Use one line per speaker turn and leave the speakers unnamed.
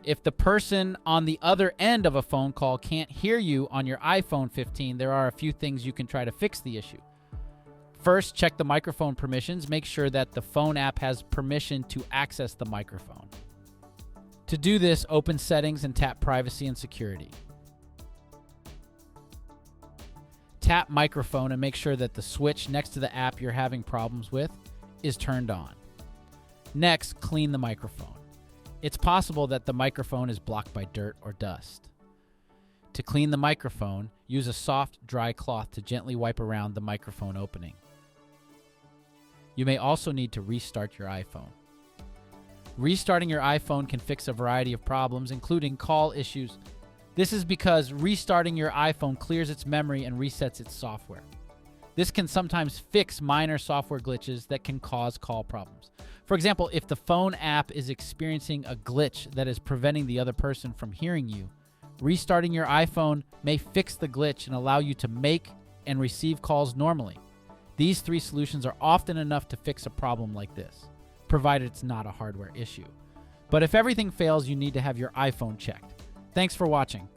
If the person on the other end of a phone call can't hear you on your iPhone 15, there are a few things you can try to fix the issue. First, check the microphone permissions. Make sure that the phone app has permission to access the microphone. To do this, open Settings and tap Privacy and Security. Tap Microphone and make sure that the switch next to the app you're having problems with is turned on. Next, clean the microphone. It's possible that the microphone is blocked by dirt or dust. To clean the microphone, use a soft, dry cloth to gently wipe around the microphone opening. You may also need to restart your iPhone. Restarting your iPhone can fix a variety of problems, including call issues. This is because restarting your iPhone clears its memory and resets its software. This can sometimes fix minor software glitches that can cause call problems. For example, if the phone app is experiencing a glitch that is preventing the other person from hearing you, restarting your iPhone may fix the glitch and allow you to make and receive calls normally. These 3 solutions are often enough to fix a problem like this, provided it's not a hardware issue. But if everything fails, you need to have your iPhone checked. Thanks for watching.